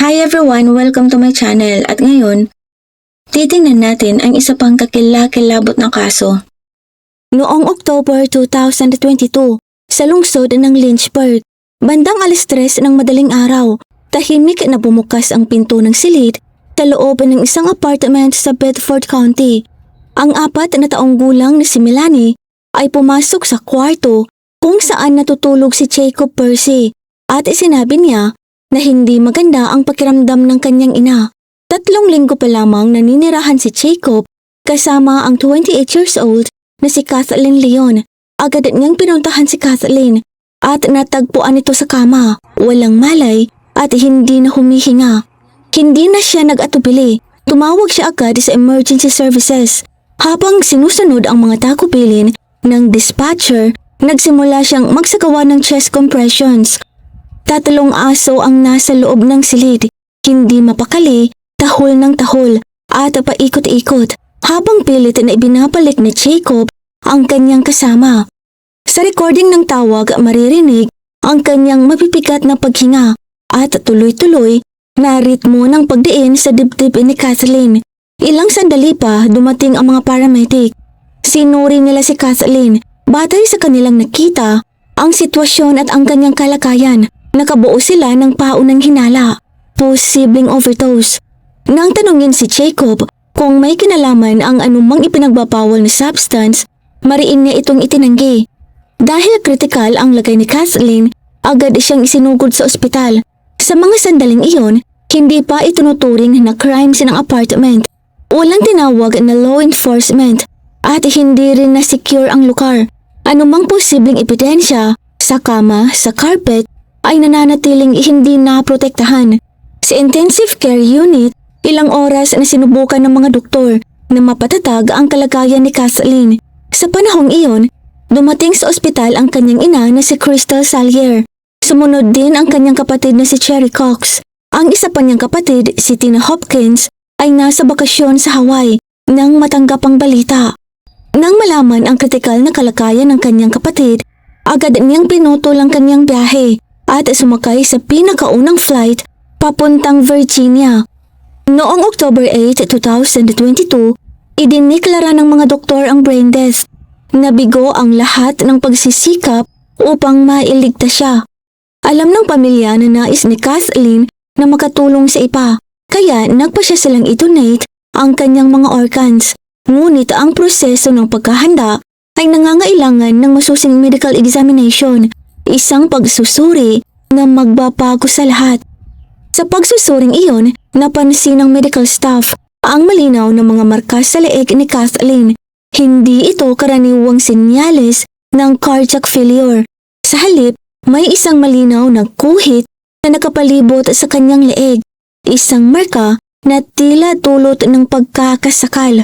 Hi everyone! Welcome to my channel at ngayon, titingnan natin ang isa pang kakilakilabot na kaso. Noong October 2022, sa lungsod ng Lynchburg, bandang 3:00 ng madaling araw, tahimik na bumukas ang pinto ng silid sa loob ng isang apartment sa Bedford County. Ang 4 na taong gulang na si Melanie ay pumasok sa kwarto kung saan natutulog si Jacob Percy at sinabi niya na hindi maganda ang pakiramdam ng kanyang ina. 3 linggo pa lamang naninirahan si Jacob kasama ang 28 years old na si Kathleen Leon. Agad niyang pinuntahan si Kathleen at natagpuan ito sa kama, walang malay at hindi na humihinga. Hindi na siya nag-atubili. Tumawag siya agad sa emergency services. Habang sinusunod ang mga tagubilin ng dispatcher, nagsimula siyang magsagawa ng chest compressions. 3 aso ang nasa loob ng silid, hindi mapakali, tahol ng tahol at paikot-ikot habang pilit na ibinabalik ni Jacob ang kanyang kasama. Sa recording ng tawag maririnig ang kanyang mabibigat na paghinga at tuloy-tuloy na ritmo ng pagdiin sa dibdib ni Kathleen. Ilang sandali pa dumating ang mga paramedic. Sinuri nila si Kathleen batay sa kanilang nakita, ang sitwasyon at ang kanyang kalagayan. Nakabuo sila ng paunang hinala, posibleng overdose. Nang tanungin si Jacob kung may kinalaman ang anumang ipinagbabawal na substance, mariin niya itong itinanggi. Dahil kritikal ang lagay ni Kathleen, agad siyang isinugod sa ospital. Sa mga sandaling iyon, hindi pa itunuturing na crime ng apartment. Walang tinawag na law enforcement at hindi rin na secure ang lugar. Anumang posibleng ebidensya sa kama, sa carpet, ay nananatiling hindi naprotektahan. Sa intensive care unit, ilang oras na sinubukan ng mga doktor na mapatatag ang kalagayan ni Kathleen. Sa panahong iyon, dumating sa ospital ang kanyang ina na si Crystal Salyer. Sumunod din ang kanyang kapatid na si Cherry Cox. Ang isa pa niyang kapatid, si Tina Hopkins, ay nasa bakasyon sa Hawaii nang matanggap ang balita. Nang malaman ang kritikal na kalagayan ng kanyang kapatid, agad niyang pinutol ang kanyang biyahe at sumakay sa pinakaunang flight papuntang Virginia. Noong October 8, 2022, idiniklara ng mga doktor ang brain death. Nabigo ang lahat ng pagsisikap upang mailigtas siya. Alam ng pamilya na nais ni Kathleen na makatulong sa iba, kaya nagpa siya silang i-donate ang kanyang mga organs. Ngunit ang proseso ng pagkahanda ay nangangailangan ng masusing medical examination, isang pagsusuri na magbabago sa lahat. Sa pagsusuring iyon, napansin ng medical staff ang malinaw na mga marka sa leeg ni Kathleen. Hindi ito karaniwang senyales ng cardiac failure. Sa halip, may isang malinaw na guhit na nakapalibot sa kanyang leeg, isang marka na tila dulot ng pagkakasakal.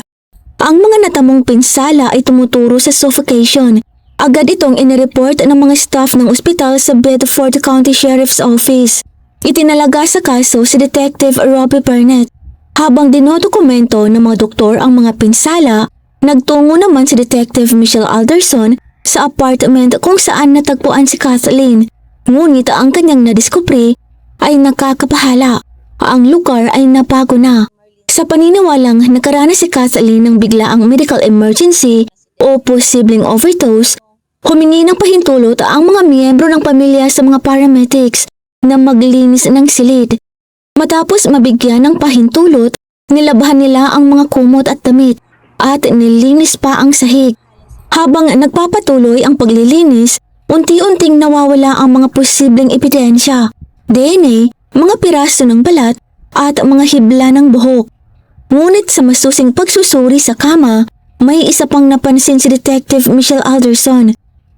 Ang mga natamong pinsala ay tumuturo sa suffocation. Agad itong inireport ng mga staff ng ospital sa Bedford County Sheriff's Office. Itinalaga sa kaso si Detective Robbie Burnett. Habang dinodokumento ng mga doktor ang mga pinsala, nagtungo naman si Detective Michelle Alderson sa apartment kung saan natagpuan si Kathleen. Ngunit ang kanyang nadiskubre ay nakakapahala. Ang lugar ay nabago na. Sa paniniwalang nakaranas si Kathleen ng biglaang medical emergency o posibleng overdose, humingi ng pahintulot ang mga miyembro ng pamilya sa mga paramedics na maglinis ng silid. Matapos mabigyan ng pahintulot, nilabhan nila ang mga kumot at damit at nilinis pa ang sahig. Habang nagpapatuloy ang paglilinis, unti-unting nawawala ang mga posibleng ebidensya, DNA, mga piraso ng balat at mga hibla ng buhok. Ngunit sa masusing pagsusuri sa kama, may isa pang napansin si Detective Michelle Alderson.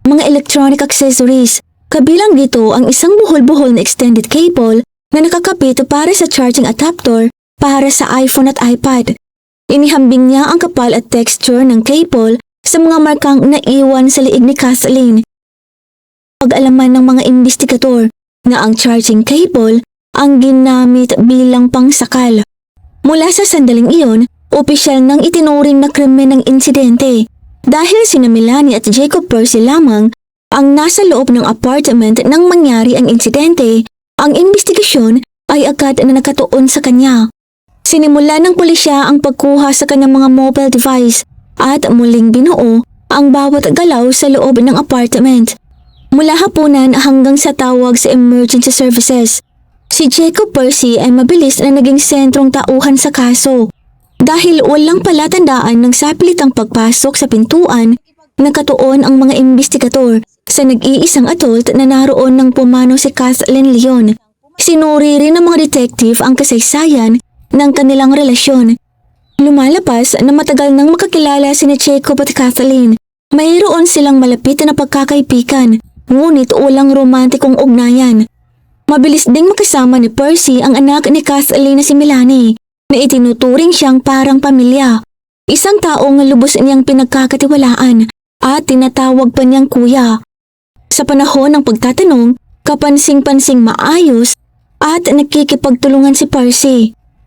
Mga electronic accessories, kabilang dito ang isang buhol-buhol na extended cable na nakakapit para sa charging adapter para sa iPhone at iPad. Inihambing niya ang kapal at texture ng cable sa mga markang naiwan sa liig ni Kathleen. Pag-alaman ng mga investigador na ang charging cable ang ginamit bilang pangsakal. Mula sa sandaling iyon, opisyal nang itinuring na krimen ng insidente. Dahil sina Melanie at Jacob Percy lamang ang nasa loob ng apartment nang mangyari ang insidente, ang investigasyon ay agad na nakatuon sa kanya. Sinimula ng pulisya ang pagkuha sa kanyang mga mobile device at muling binuo ang bawat galaw sa loob ng apartment. Mula hapunan hanggang sa tawag sa emergency services, si Jacob Percy ay mabilis na naging sentrong tauhan sa kaso. Dahil walang palatandaan ng sapilitang pagpasok sa pintuan, nakatuon ang mga investigador sa nag-iisang adult na naroon nang pumano si Kathleen Leon. Sinuri rin ng mga detective ang kasaysayan ng kanilang relasyon. Lumalapas na matagal nang makakilala sina Jacob at Kathleen. Mayroon silang malapit na pagkakaibigan, ngunit walang romantikong ugnayan. Mabilis ding makasama ni Percy ang anak ni Kathleen na si Melanie, na itinuturing siyang parang pamilya. Isang taong lubos niyang pinagkakatiwalaan at tinatawag pa niyang kuya. Sa panahon ng pagtatanong, kapansing-pansing maayos at nakikipagtulungan si Percy.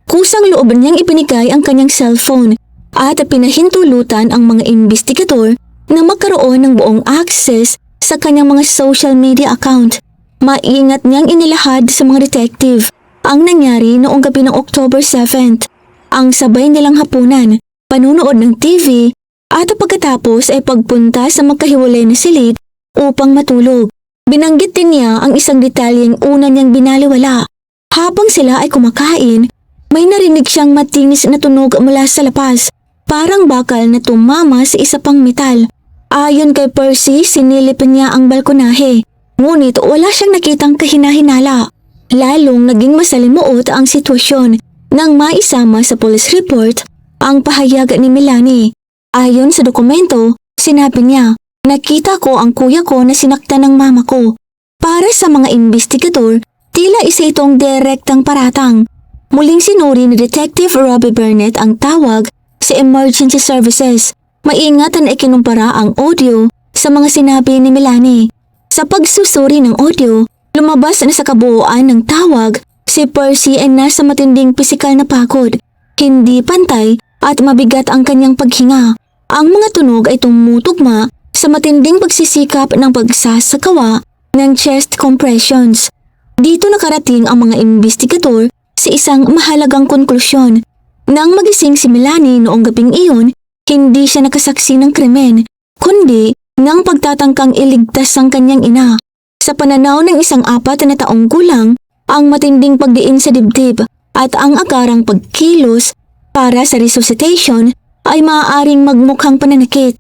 Kusang loob niyang ibinigay ang kanyang cellphone at pinahintulutan ang mga investigador na magkaroon ng buong access sa kanyang mga social media account. Maingat niyang inilahad sa mga detective ang nangyari noong gabi ng October 7th, ang sabay nilang hapunan, panunood ng TV at pagkatapos ay pagpunta sa magkahiwalay na silid upang matulog. Binanggit din niya ang isang detalyeng una niyang binaliwala. Habang sila ay kumakain, may narinig siyang matinis na tunog mula sa labas, parang bakal na tumama sa isa pang metal. Ayon kay Percy, sinilip niya ang balkonahe, ngunit wala siyang nakitang kahinahinala. Lalong naging masalimuot ang sitwasyon nang maisama sa police report ang pahayag ni Melanie. Ayon sa dokumento, sinabi niya, "Nakita ko ang kuya ko na sinaktan ng mama ko." Para sa mga investigador, tila isa itong direktang paratang. Muling sinuri ni Detective Robbie Burnett ang tawag sa emergency services. Maingat na ikinumpara ang audio sa mga sinabi ni Melanie. Sa pagsusuri ng audio, lumabas na sa kabuuan ng tawag, si Percy ay nasa matinding pisikal na pagod. Hindi pantay at mabigat ang kanyang paghinga. Ang mga tunog ay tumutugma sa matinding pagsisikap ng pagsasagawa ng chest compressions. Dito nakarating ang mga investigador sa isang mahalagang konklusyon. Nang magising si Melanie noong gabing iyon, hindi siya nakasaksi ng krimen, kundi ng pagtatangkang iligtas ang kanyang ina. Sa pananaw ng isang 4 na taong gulang, ang matinding pagdiin sa dibdib at ang agarang pagkilos para sa resuscitation ay maaaring magmukhang pananakit.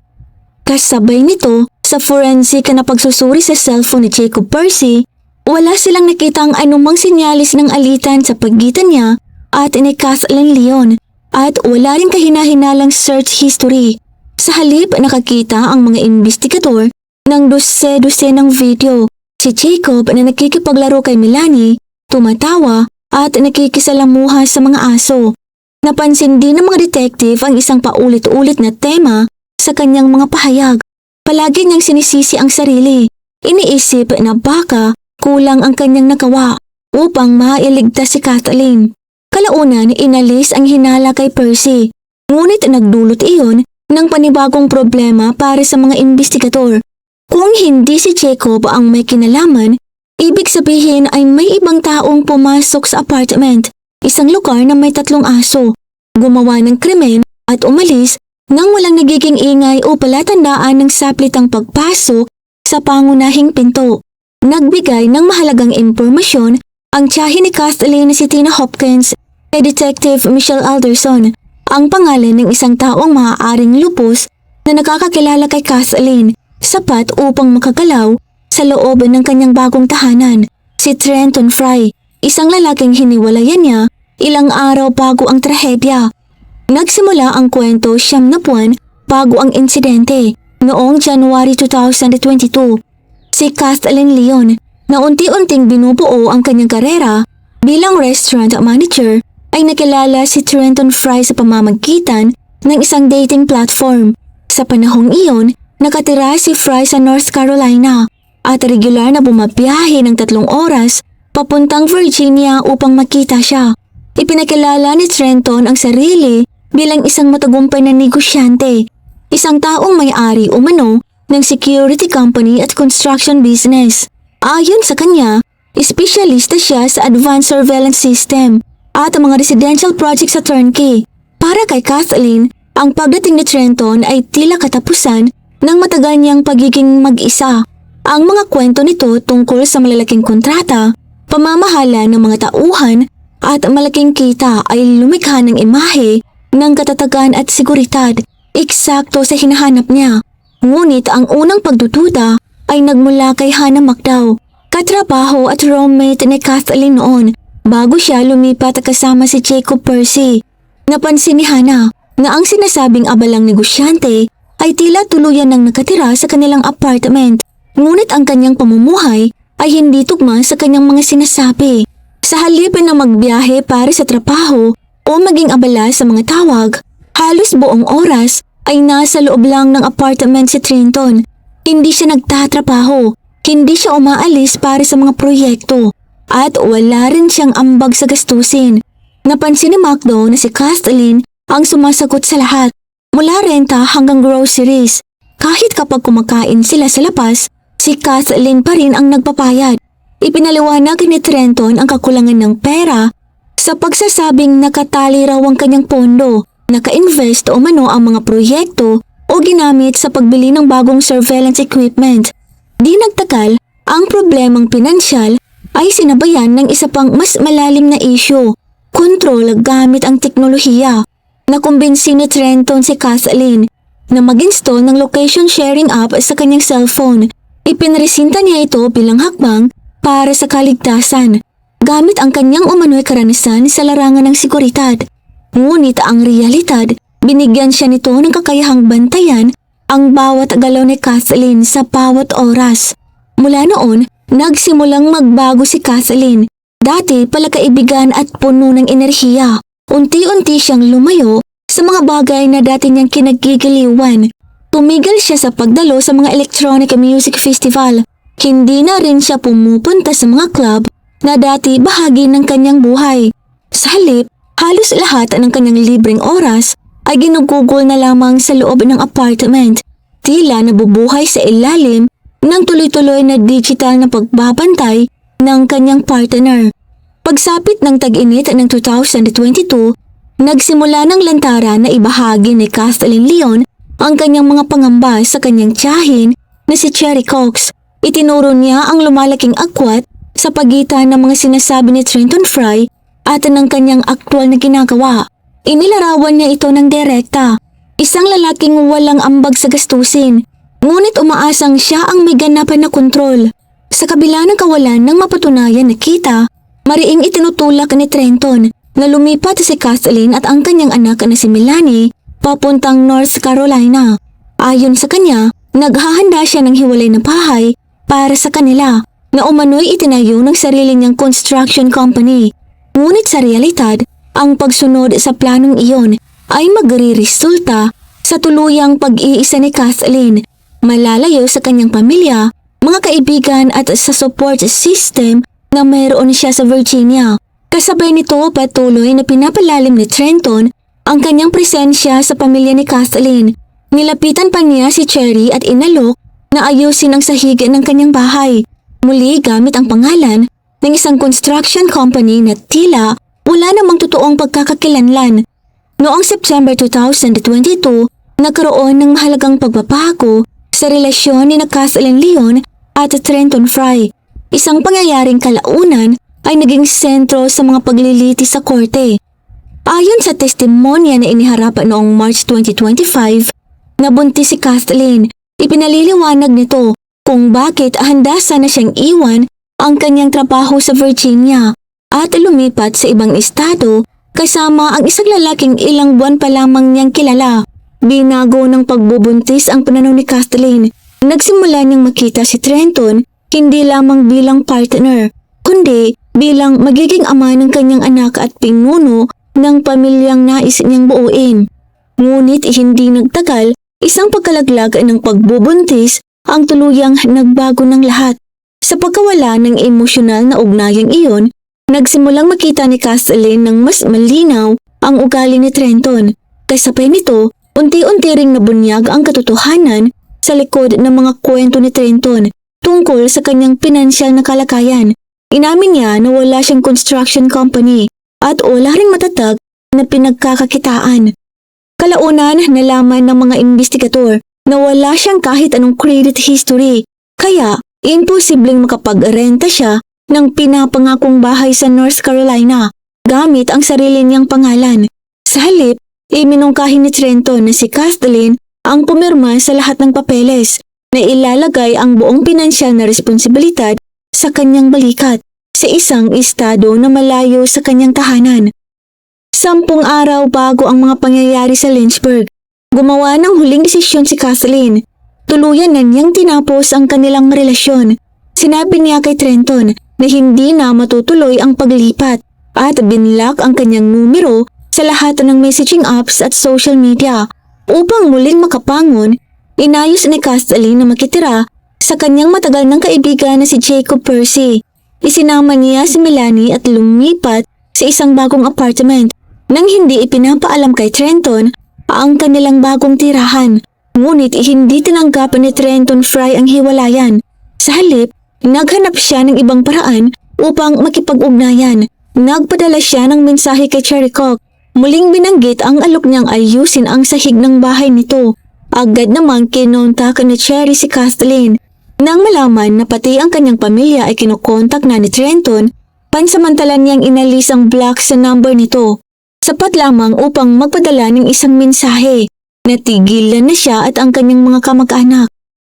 Kasabay nito, sa forensic na pagsusuri sa cellphone ni Jacob Percy, wala silang nakitang anumang sinyalis ng alitan sa pagitan niya at ni Kathleen Leon at wala rin kahinahinalang search history. Sa halip nakakita ang mga investigador ng dose-dose ng video. Si Jacob na nakikipaglaro kay Melanie, tumatawa at nakikisalamuha sa mga aso. Napansin din ng mga detective ang isang paulit-ulit na tema sa kanyang mga pahayag. Palagi niyang sinisisi ang sarili. Iniisip na baka kulang ang kanyang nagawa upang mailigtas si Kathleen. Kalaunan, inalis ang hinala kay Percy. Ngunit nagdulot iyon ng panibagong problema para sa mga investigador. Kung hindi si Jacob ang may kinalaman, ibig sabihin ay may ibang taong pumasok sa apartment, isang lugar na may 3 aso, gumawa ng krimen at umalis nang walang nagiging ingay o palatandaan ng saplitang pagpasok sa pangunahing pinto. Nagbigay ng mahalagang impormasyon ang tiyahin ni Kathleen na si Tina Hopkins kay Detective Michelle Alderson, ang pangalan ng isang taong maaaring lupos na nakakakilala kay Kathleen, sapat upang makagalaw sa loob ng kanyang bagong tahanan, si Trenton Fry, isang lalaking hiniwalayan niya ilang araw bago ang trahedya. Nagsimula ang kwento 9 na buwan bago ang insidente noong January 2022. Si Kathleen Leon na unti-unting binubuo ang kanyang karera bilang restaurant manager ay nakilala si Trenton Fry sa pamamagitan ng isang dating platform. Sa panahong iyon, nakatira si Fry sa North Carolina at regular na bumabiyahe ng 3 oras papuntang Virginia upang makita siya. Ipinakilala ni Trenton ang sarili bilang isang matagumpay na negosyante, isang taong may-ari umano ng security company at construction business. Ayon sa kanya, espesyalista siya sa advanced surveillance system at ang mga residential project sa turnkey. Para kay Kathleen, ang pagdating ni Trenton ay tila katapusan ng matagal niyang pagiging mag-isa. Ang mga kwento nito tungkol sa malalaking kontrata, pamamahala ng mga tauhan at malaking kita ay lumikha ng imahe ng katatagan at seguridad, eksakto sa hinahanap niya. Ngunit ang unang pagdududa ay nagmula kay Hannah Macdow, katrabaho at roommate ni Kathleen noon bago siya lumipat kasama si Jacob Percy. Napansin ni Hannah na ang sinasabing abalang negosyante ay tila tuluyan ng nakatira sa kanilang apartment, ngunit ang kanyang pamumuhay ay hindi tugma sa kanyang mga sinasabi. Sa halip na magbiyahe para sa trabaho o maging abala sa mga tawag, halos buong oras ay nasa loob lang ng apartment si Trenton. Hindi siya nagtatrabaho, hindi siya umaalis para sa mga proyekto, at wala rin siyang ambag sa gastusin. Napansin ni Macdow na si Kathleen ang sumasagot sa lahat, mula renta hanggang groceries. Kahit kapag kumakain sila sa labas, si Kathleen pa rin ang nagpapayad. Ipinaliwanag ni Trenton ang kakulangan ng pera sa pagsasabing nakatali raw ang kanyang pondo, naka-invest o mano ang mga proyekto o ginamit sa pagbili ng bagong surveillance equipment. Di nagtagal, ang problemang pinansyal ay sinabayan ng isa pang mas malalim na issue, kontrol gamit ang teknolohiya. Nakumbinsi ni Trenton si Kathleen na mag-install ng location sharing app sa kanyang cellphone. Ipinresinta niya ito bilang hakbang para sa kaligtasan, gamit ang kanyang umano'y karanasan sa larangan ng seguridad. Ngunit ang realidad, binigyan siya nito ng kakayahang bantayan ang bawat galaw ni Kathleen sa bawat oras. Mula noon, nagsimulang magbago si Kathleen. Dati palakaibigan at puno ng enerhiya. Unti-unti siyang lumayo sa mga bagay na dati niyang kinagigiliwan. Tumigil siya sa pagdalo sa mga electronic music festival. Hindi na rin siya pumupunta sa mga club na dati bahagi ng kanyang buhay. Sa halip, halos lahat ng kanyang libreng oras ay ginugugol na lamang sa loob ng apartment. Tila nabubuhay sa ilalim ng tuloy-tuloy na digital na pagbabantay ng kanyang partner. Pagsapit ng tag-init ng 2022, nagsimula ng lantaran na ibahagi ni Kathleen Leon ang kanyang mga pangamba sa kanyang tiyahin na si Cherry Cox. Itinuro niya ang lumalaking agwat sa pagitan ng mga sinasabi ni Trenton Fry at ng kanyang aktwal na ginagawa. Inilarawan niya ito ng direkta, isang lalaking walang ambag sa gastusin, ngunit umaasang siya ang may ganapan na kontrol. Sa kabila ng kawalan ng mapatunayan na kita, mariing itinutulak ni Trenton na lumipat si Kathleen at ang kanyang anak na si Melanie papuntang North Carolina. Ayon sa kanya, naghahanda siya ng hiwalay na bahay para sa kanila na umano'y itinayo ng sarili niyang construction company. Ngunit sa realidad, ang pagsunod sa planong iyon ay magre-resulta sa tuluyang pag-iisa ni Kathleen, malalayo sa kanyang pamilya, mga kaibigan at sa support system na mayroon siya sa Virginia. Kasabay nito, patuloy na pinapalalim ni Trenton ang kanyang presensya sa pamilya ni Kathleen. Nilapitan pa niya si Cherry at inalok na ayusin ang sahig ng kanyang bahay. Muli gamit ang pangalan ng isang construction company na tila wala namang totoong pagkakakilanlan. Noong September 2022, nagkaroon ng mahalagang pagbabago sa relasyon ni Kathleen Leon at Trenton Fry. Isang pangyayaring kalaunan ay naging sentro sa mga pagliliti sa korte. Ayon sa testimonya na iniharap noong March 2025, nabuntis si Kathleen. Ipinaliliwanag nito kung bakit handa sana siyang iwan ang kanyang trabaho sa Virginia at lumipat sa ibang estado kasama ang isang lalaking ilang buwan pa lamang niyang kilala. Binago ng pagbubuntis ang pananaw ni Kathleen. Nagsimula niyang makita si Trenton hindi lamang bilang partner, kundi bilang magiging ama ng kanyang anak at pinuno ng pamilyang nais niyang buuin. Ngunit hindi nagtagal, isang pagkalaglag ng pagbubuntis ang tuluyang nagbago ng lahat. Sa pagkawala ng emosyonal na ugnayang iyon, nagsimulang makita ni Kathleen ng mas malinaw ang ugali ni Trenton. Kasabay nito, unti-unti ring nabunyag ang katotohanan sa likod ng mga kwento ni Trenton tungkol sa kanyang pinansyal na kalagayan. Inamin niya na wala siyang construction company at wala ring matatag na pinagkakakitaan. Kalaunan nalaman ng mga investigador na wala siyang kahit anong credit history, kaya imposibleng makapagrenta siya ng pinapangakong bahay sa North Carolina gamit ang sarili niyang pangalan. Sa halip, iminungkahi ni Trenton na si Kathleen ang pumirma sa lahat ng papeles na ilalagay ang buong pinansyal na responsibilidad sa kanyang balikat sa isang estado na malayo sa kanyang tahanan. 10 araw bago ang mga pangyayari sa Lynchburg, gumawa ng huling desisyon si Kathleen. Tuluyan na niyang tinapos ang kanilang relasyon. Sinabi niya kay Trenton na hindi na matutuloy ang paglipat at binlock ang kanyang numero sa lahat ng messaging apps at social media. Upang muling makapangon, inayos ni Kathleen na makitira sa kanyang matagal ng kaibigan na si Jacob Percy. Isinama niya si Melanie at lumipat sa isang bagong apartment nang hindi ipinapaalam kay Trenton ang kanilang bagong tirahan. Ngunit hindi tinanggap ni Trenton Fry ang hiwalayan. Sa halip, naghanap siya ng ibang paraan upang makipag-ugnayan. Nagpadala siya ng mensahe kay Cherikok. Muling binanggit ang alok niyang ayusin ang sahig ng bahay nito. Agad namang kinontak ni Cherry si Kathleen. Nang malaman na pati ang kanyang pamilya ay kinukontak na ni Trenton, pansamantalan niyang inalis ang block sa number nito. Sapat lamang upang magpadala ng isang mensahe. Natigilan na siya at ang kanyang mga kamag-anak.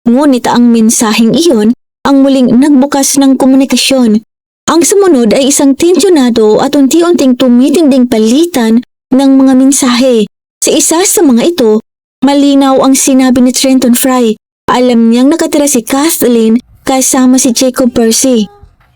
Ngunit ang mensaheng iyon ang muling nagbukas ng komunikasyon. Ang sumunod ay isang tensyonado at unti-unting tumitinding palitan ng mga mensahe. Sa isa sa mga ito, malinaw ang sinabi ni Trenton Fry. Alam niyang nakatira si Kathleen kasama si Jacob Percy.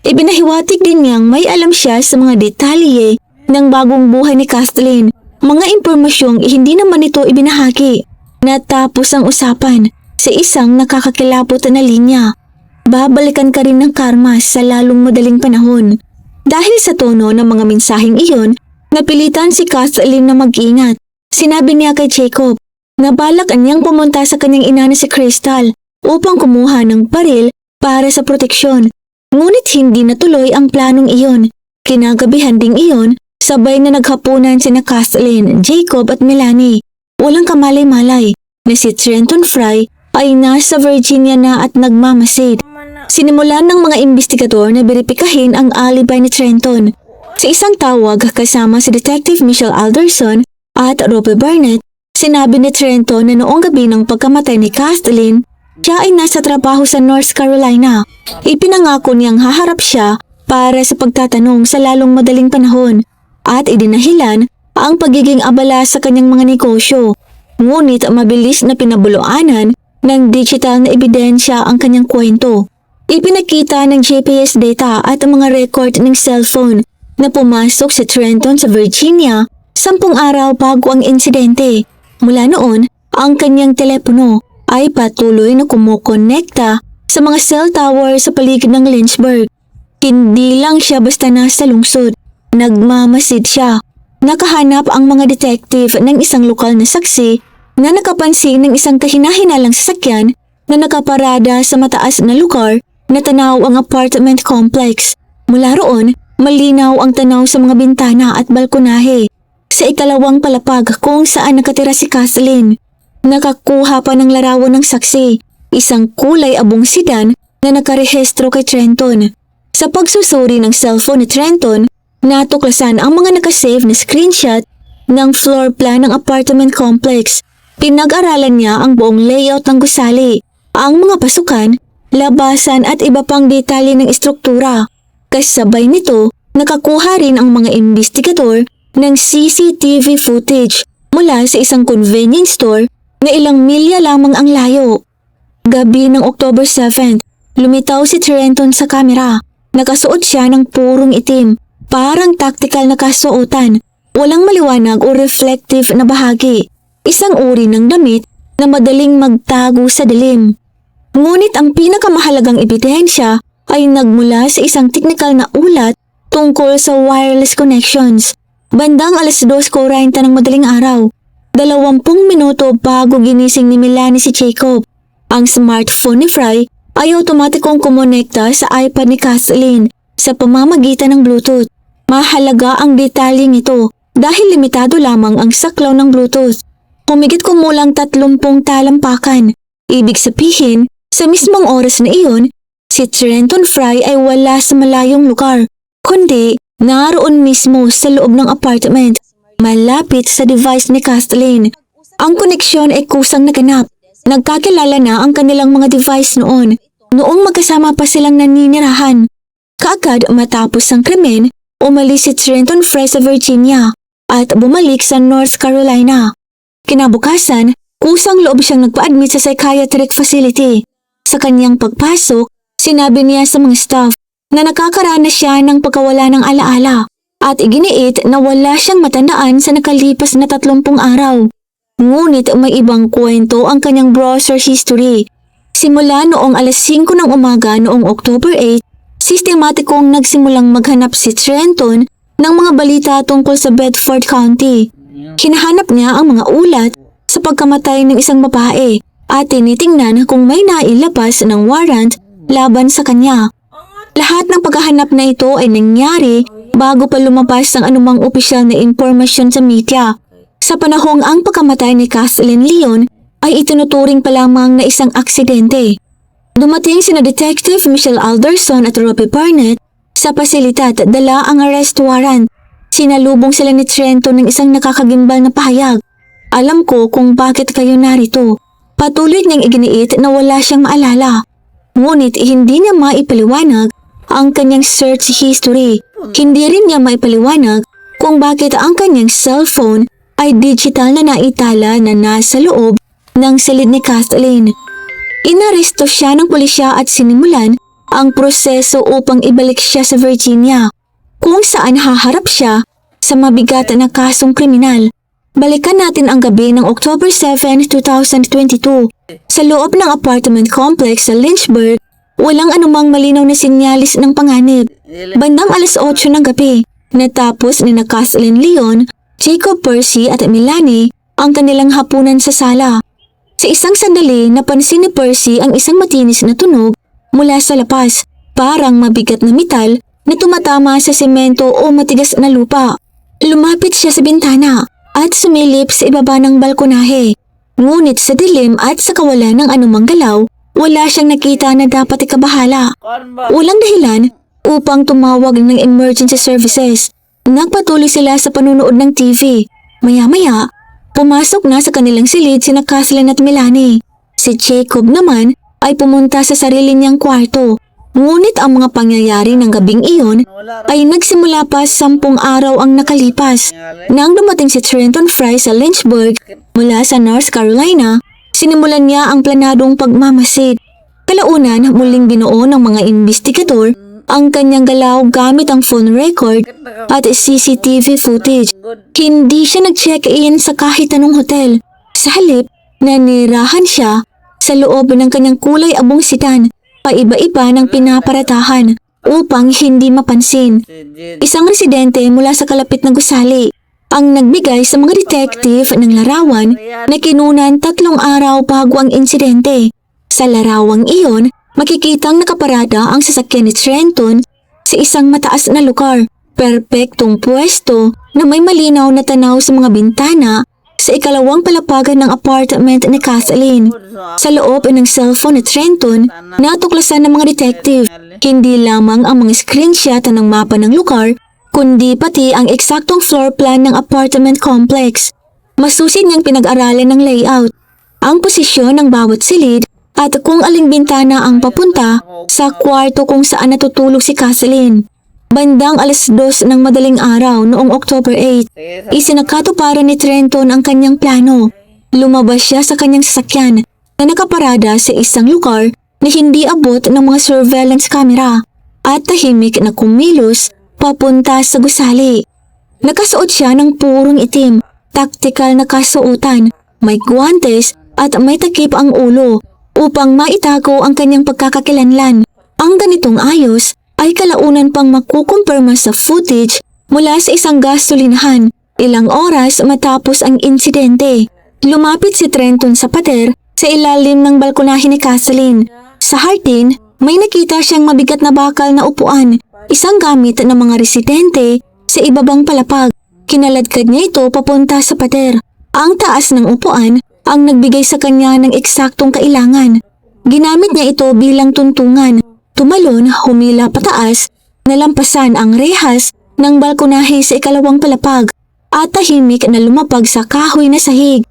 Ibinahiwatig din niyang may alam siya sa mga detalye ng bagong buhay ni Kathleen. Mga impormasyong hindi naman ito ibinahagi. Natapos ang usapan sa isang nakakakilabot na linya. Babalikan ka rin ng karma sa lalong madaling panahon. Dahil sa tono ng mga mensaheng iyon, napilitan si Kathleen na mag-ingat. Sinabi niya kay Jacob na balak niyang pumunta sa kanyang ina na si Crystal upang kumuha ng baril para sa proteksyon. Ngunit hindi natuloy ang planong iyon. Kinagabihan ding iyon, sabay na naghapunan sina Kathleen, Jacob at Melanie. Walang kamalay-malay na si Trenton Fry ay nasa Virginia na at nagmamasid. Sinimulan ng mga investigador na beripikahin ang alibi ni Trenton. Sa isang tawag kasama si Detective Michelle Alderson at Robbie Barnett, sinabi ni Trenton na noong gabi ng pagkamatay ni Kathleen, siya ay nasa trabaho sa North Carolina. Ipinangako niyang haharap siya para sa pagtatanong sa lalong madaling panahon at idinahilan ang pagiging abala sa kanyang mga negosyo. Ngunit mabilis na pinabuluanan ng digital na ebidensya ang kanyang kwento. Ipinakita ng GPS data at ang mga record ng cellphone na pumasok sa Trenton sa Virginia 10 araw bago ang insidente. Mula noon, ang kanyang telepono ay patuloy na kumukonekta sa mga cell tower sa paligid ng Lynchburg. Hindi lang siya basta nasa lungsod, nagmamasid siya. Nakahanap ang mga detective ng isang lokal na saksi na nakapansin ng isang kahinahinalang sasakyan na nakaparada sa mataas na lugar na tanaw ang apartment complex. Mula roon, malinaw ang tanaw sa mga bintana at balkonahe. Sa ikalawang palapag kung saan nakatira si Kathleen, nakakuha pa ng larawan ng saksi, isang kulay abong sedan na nakarehistro kay Trenton. Sa pagsusuri ng cellphone ni Trenton, natuklasan ang mga nakasave na screenshot ng floor plan ng apartment complex. Pinag-aralan niya ang buong layout ng gusali, ang mga pasukan, labasan at iba pang detalye ng estruktura. Kasabay nito, nakakuha rin ang mga investigador ng CCTV footage mula sa isang convenience store na ilang milya lamang ang layo. Gabi ng October 7, lumitaw si Trenton sa kamera. Nakasuot siya ng purong itim, parang tactical na kasuotan. Walang maliwanag o reflective na bahagi. Isang uri ng damit na madaling magtago sa dilim. Ngunit ang pinakamahalagang ebidensya ay nagmula sa isang technical na ulat tungkol sa wireless connections. Bandang 2:40 ng madaling araw, 20 minuto bago ginising ni Melanie si Jacob, ang smartphone ni Fry ay otomatikong kumonekta sa iPad ni Kathleen. sa pamamagitan ng Bluetooth. Mahalaga ang detalyeng ito dahil limitado lamang ang saklaw ng Bluetooth. Humigit kumulang 30 talampakan. Ibig sabihin, sa mismong oras na iyon, si Trenton Fry ay wala sa malayong lugar, kundi naroon mismo sa loob ng apartment, malapit sa device ni Kathleen. Ang koneksyon ay kusang naganap. Nagkakilala na ang kanilang mga device noong magkasama pa silang naninirahan. Kaagad matapos ang krimen, umalis si Trenton Fry sa Virginia at bumalik sa North Carolina. Kinabukasan, kusang loob siyang nagpa-admit sa psychiatric facility. Sa kanyang pagpasok, sinabi niya sa mga staff na nakakaranas siya ng pagkawala ng alaala at iginiit na wala siyang matandaan sa nakalipas na 30 araw. Ngunit may ibang kwento ang kanyang browser history. Simula noong alas 5 ng umaga noong October 8, sistematikong nagsimulang maghanap si Trenton ng mga balita tungkol sa Bedford County. Hinahanap niya ang mga ulat sa pagkamatay ng isang babae at tinitingnan kung may nailabas ng warrant laban sa kanya. Lahat ng paghahanap na ito ay nangyari bago pa lumabas ang anumang opisyal na impormasyon sa media. Sa panahong ang pagkamatay ni Kathleen Leon ay itinuturing pa lamang na isang aksidente. Dumating sina Detective Michelle Alderson at Robbie Barnett sa pasilidad at dala ang arrest warrant. Sinalubong sila ni Trenton ng isang nakakagimbal na pahayag. Alam ko kung bakit kayo narito. Patuloy niyang iginiit na wala siyang maalala. Ngunit hindi niya maipaliwanag ang kanyang search history. Hindi rin niya maipaliwanag kung bakit ang kanyang cellphone ay digital na naitala na nasa loob ng silid ni Kathleen. Inaresto siya ng pulisya at sinimulan ang proseso upang ibalik siya sa Virginia, kung saan haharap siya sa mabigat na kasong kriminal. Balikan natin ang gabi ng October 7, 2022. Sa loob ng apartment complex sa Lynchburg, walang anumang malinaw na sinyalis ng panganib. Bandang alas 8 ng gabi, natapos ni Kathleen Leon, Jacob Percy at Melanie ang kanilang hapunan sa sala. Sa isang sandali, napansin ni Percy ang isang matinis na tunog mula sa labas, parang mabigat na metal na tumatama sa semento o matigas na lupa. Lumapit siya sa bintana at sumilip sa ibaba ng balkonahe. Ngunit sa dilim at sa kawalan ng anumang galaw, wala siyang nakita na dapat ikabahala. Walang dahilan upang tumawag ng emergency services. Nagpatuloy sila sa panunood ng TV. Maya-maya, pumasok na sa kanilang silid sina Kathleen at Melanie. Si Jacob naman ay pumunta sa sarili niyang kwarto. Ngunit ang mga pangyayari ng gabing iyon ay nagsimula pa 10 araw ang nakalipas. Nang dumating si Trenton Fry sa Lynchburg mula sa North Carolina, sinimulan niya ang planadong pagmamasid. Kalaunan, muling binuo ng mga investigador ang kanyang galaw gamit ang phone record at CCTV footage. Hindi siya nag-check-in sa kahit anong hotel. Sa halip, nanirahan siya sa loob ng kanyang kulay abong sedan, paiba-iba ng pinaparatahan upang hindi mapansin. Isang residente mula sa kalapit na gusali ang nagbigay sa mga detective ng larawan na kinunan 3 araw bago ang insidente. Sa larawang iyon, makikitang nakaparada ang sasakyan ni Trenton sa isang mataas na lugar, perpektong pwesto na may malinaw na tanaw sa mga bintana sa ikalawang palapagan ng apartment ni Kathleen. Sa loob ng cellphone ni Trenton, natuklasan ng mga detective hindi lamang ang mga screenshot ng mapa ng lugar, kundi pati ang eksaktong floor plan ng apartment complex. Masusid niyang pinag-aralan ng layout, ang posisyon ng bawat silid at kung aling bintana ang papunta sa kwarto kung saan natutulog si Kathleen. Bandang alas 2 ng madaling araw noong October 8, isinagkatuparan ni Trenton ang kanyang plano. Lumabas siya sa kanyang sasakyan na nakaparada sa isang lugar na hindi abot ng mga surveillance camera at tahimik na kumilos papunta sa gusali. Nakasuot siya ng purong itim, taktikal na kasuotan, may guwantes at may takip ang ulo upang maitago ang kanyang pagkakakilanlan. Ang ganitong ayos ay kalaunan pang makukumpirma sa footage mula sa isang gasolinahan ilang oras matapos ang insidente. Lumapit si Trenton sa pader sa ilalim ng balkonahe ni Kathleen. Sa hardin, may nakita siyang mabigat na bakal na upuan isang gamit ng mga residente sa ibabang palapag. Kinaladkad niya ito papunta sa pader. Ang taas ng upuan ang nagbigay sa kanya ng eksaktong kailangan. Ginamit niya ito bilang tuntungan. Tumalon, humila pataas, nalampasan ang rehas ng balkonahe sa ikalawang palapag at tahimik na lumapag sa kahoy na sahig.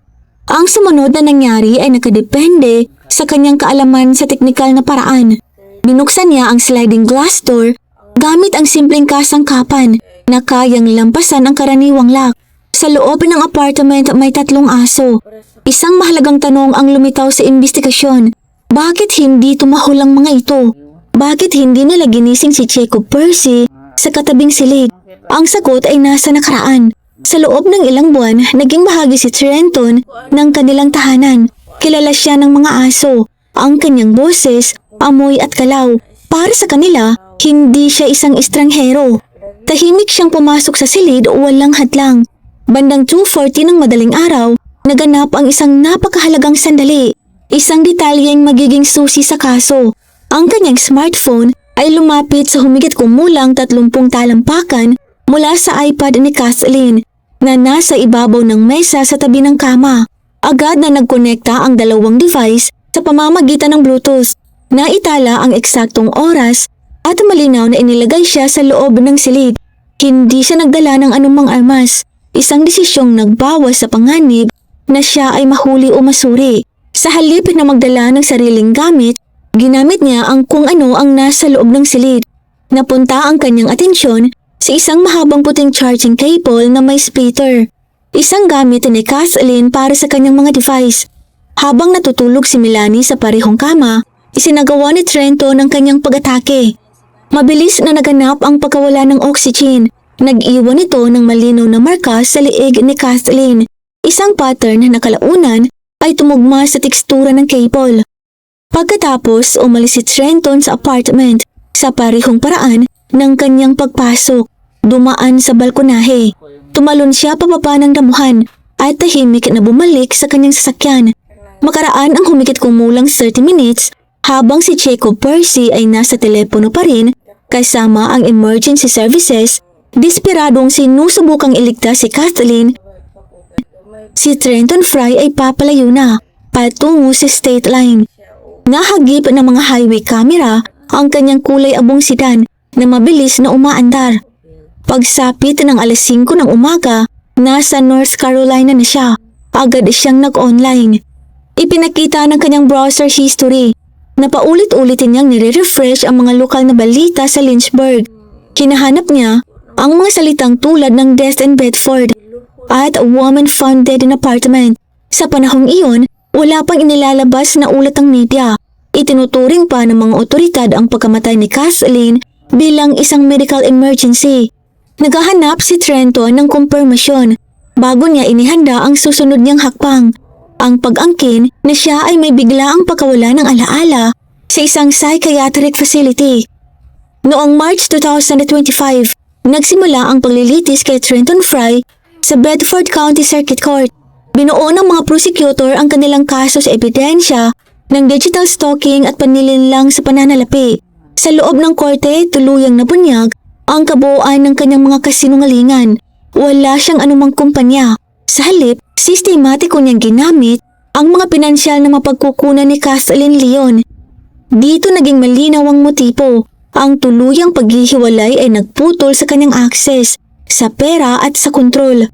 Ang sumunod na nangyari ay nakadepende sa kanyang kaalaman sa teknikal na paraan. Binuksan niya ang sliding glass door gamit ang simpleng kasangkapan na kayang lampasan ang karaniwang lock. Sa loob ng apartment may 3 aso. Isang mahalagang tanong ang lumitaw sa imbestigasyon. Bakit hindi tumahol ang mga ito? Bakit hindi nila ginising si Jacob Percy sa katabing silid? Ang sagot ay nasa nakaraan. Sa loob ng ilang buwan, naging bahagi si Trenton ng kanilang tahanan. Kilala siya ng mga aso. Ang kanyang boses, amoy at kalaw. Para sa kanila, hindi siya isang estranghero. Tahimik siyang pumasok sa silid o walang hadlang. Bandang 2:40 ng madaling araw, naganap ang isang napakahalagang sandali. Isang detalyeng magiging susi sa kaso. Ang kanyang smartphone ay lumapit sa humigit kumulang 30 talampakan mula sa iPad ni Kathleen na nasa ibabaw ng mesa sa tabi ng kama. Agad na nagkonekta ang dalawang device sa pamamagitan ng Bluetooth. Naitala ang eksaktong oras at malinaw na inilagay siya sa loob ng silid. Hindi siya nagdala ng anumang armas. Isang desisyong nagbawas sa panganib na siya ay mahuli o masuri. Sa halip na magdala ng sariling gamit, ginamit niya ang kung ano ang nasa loob ng silid. Napunta ang kanyang atensyon sa isang mahabang puting charging cable na may splitter. Isang gamit ni Kathleen para sa kanyang mga device. Habang natutulog si Melanie sa parehong kama, isinagawa ni Trenton ang kanyang pag-atake. Mabilis na naganap ang pagkawala ng oxygen. Nag-iwan ito ng malinaw na marka sa liig ni Kathleen. Isang pattern na kalaunan ay tumugma sa tekstura ng cable. Pagkatapos, umalis si Trenton sa apartment sa parehong paraan ng kanyang pagpasok. Dumaan sa balkonahe. Tumalon siya pababa ng damuhan at tahimik na bumalik sa kanyang sasakyan. Makaraan ang humigit kumulang 30 minutes habang si Jacob Percy ay nasa telepono pa rin kasama ang emergency services. Desperadong sinusubukang iligtas si Kathleen. Si Trenton Fry ay papalayo na patungo sa state line. Nahagip ng mga highway camera ang kanyang kulay abong sedan na mabilis na umaandar. Pagsapit ng alas 5 ng umaga, nasa North Carolina na siya. Agad siyang nag-online. Ipinakita ng kanyang browser history na paulit-ulitin niyang nire-refresh ang mga lokal na balita sa Lynchburg. Hinahanap niya ang mga salitang tulad ng death in Bedford at a woman found dead in apartment. Sa panahong iyon, wala pang inilalabas na ulat ang media. Itinuturing pa ng mga otoridad ang pagkamatay ni Kathleen bilang isang medical emergency. Naghahanap si Trenton ng kumpirmasyon bago niya inihanda ang susunod niyang hakbang. Ang pag-angkin na siya ay may biglaang pagkawala ng alaala sa isang psychiatric facility. Noong March 2025, nagsimula ang paglilitis kay Trenton Fry sa Bedford County Circuit Court. Binuo ng mga prosecutor ang kanilang kaso sa ebidensya ng digital stalking at panlilinlang sa pananalapi. Sa loob ng korte, tuluyang nabunyag ang kabuuan ng kanyang mga kasinungalingan. Wala siyang anumang kumpanya. Sa halip, sistematiko niyang ginamit ang mga pinansyal na mapagkukunan ni Kathleen Leon. Dito naging malinaw ang motibo. Ang tuluyang paghihiwalay ay nagputol sa kanyang akses sa pera at sa kontrol.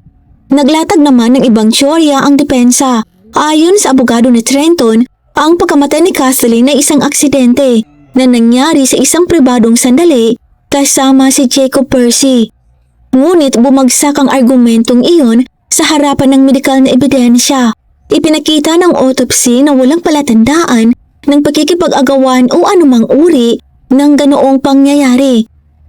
Naglatag naman ng ibang teorya ang depensa. Ayon sa abogado ni Trenton, ang pagkamatay ni Kathleen ay isang aksidente na nangyari sa isang pribadong sandali kasama si Jacob Percy. Ngunit bumagsak ang argumentong iyon sa harapan ng medikal na ebidensya. Ipinakita ng autopsy na walang palatandaan ng pagkikipag-agawan o anumang uri ng ganoong pangyayari.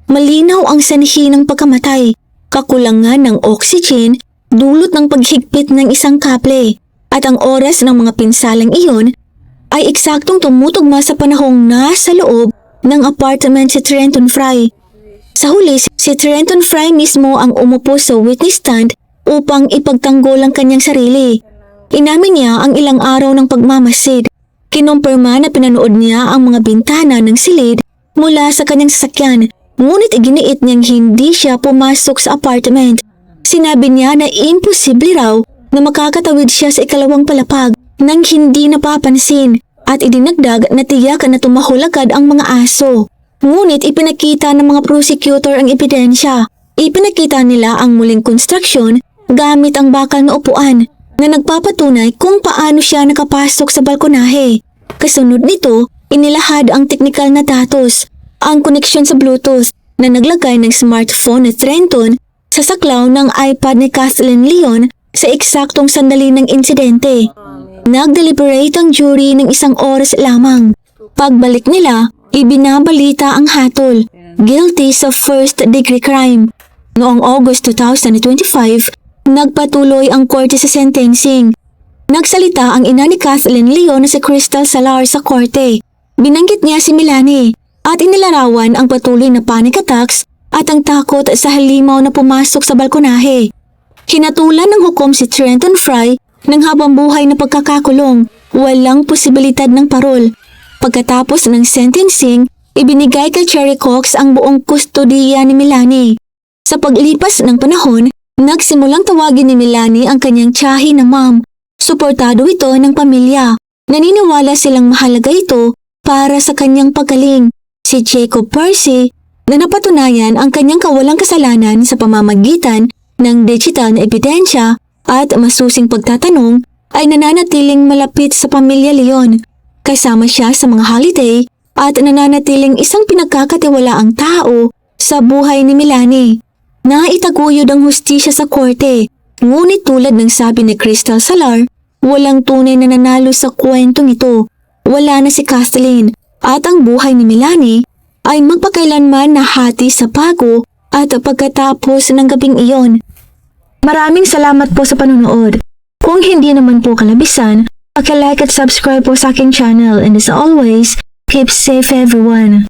Malinaw ang sanhi ng pagkamatay, kakulangan ng oxygen, dulot ng paghigpit ng isang kable, at ang oras ng mga pinsalang iyon ay eksaktong tumutugma sa panahong nasa loob ng apartment si Trenton Fry. Sa huli, si Trenton Fry mismo ang umupo sa witness stand upang ipagtanggol ang kanyang sarili. Inamin niya ang ilang araw ng pagmamasid. Kinumpirma na pinanood niya ang mga bintana ng silid mula sa kanyang sasakyan Ngunit iginiit niyang hindi siya pumasok sa apartment. Sinabi niya na imposible raw na makakatawid siya sa ikalawang palapag nang hindi napapansin at idinagdag na tiyak na tumahulagad ang mga aso. Ngunit ipinakita ng mga prosecutor ang ebidensya. Ipinakita nila ang muling konstruksyon gamit ang bakal na upuan na nagpapatunay kung paano siya nakapasok sa balkonahe. Kasunod nito, inilahad ang teknikal na datos, ang koneksyon sa Bluetooth na naglagay ng smartphone na Trenton sa saklaw ng iPad ni Kathleen Leon sa eksaktong sandali ng insidente. Nag-deliberate ang jury ng 1 oras lamang. Pagbalik nila, ibinabalita ang hatol, guilty sa first-degree crime. Noong August 2025, nagpatuloy ang korte sa sentencing. Nagsalita ang ina ni Kathleen Leon na si Crystal Salar sa korte. Binanggit niya si Melanie at inilarawan ang patuloy na panic attacks at ang takot sa halimaw na pumasok sa balkonahe. Hinatulan ng hukom si Trenton Fry ng habang buhay na pagkakakulong, walang posibilidad ng parol. Pagkatapos ng sentencing, ibinigay kay Cherry Cox ang buong kustodiya ni Melanie. Sa paglipas ng panahon, nagsimulang tawagin ni Melanie ang kanyang tiyahin na mom. Suportado ito ng pamilya. Naniniwala silang mahalaga ito para sa kanyang paggaling. Si Jacob Percy na napatunayan ang kanyang kawalang kasalanan sa pamamagitan ng digital na ebidensya at masusing pagtatanong ay nananatiling malapit sa pamilya Leon. Kasama siya sa mga holiday at nananatiling isang pinagkakatiwalaang tao sa buhay ni Melanie. Naitaguyod ang hustisya sa korte, ngunit tulad ng sabi ni Crystal Salar, walang tunay na nanalo sa kwentong ito. Wala na si Kathleen at ang buhay ni Melanie ay magpakailanman nahati sa pago at pagkatapos ng gabing iyon. Maraming salamat po sa panonood. Kung hindi naman po kalabisan, paki-like at subscribe po sa aking channel, and as always, keep safe everyone.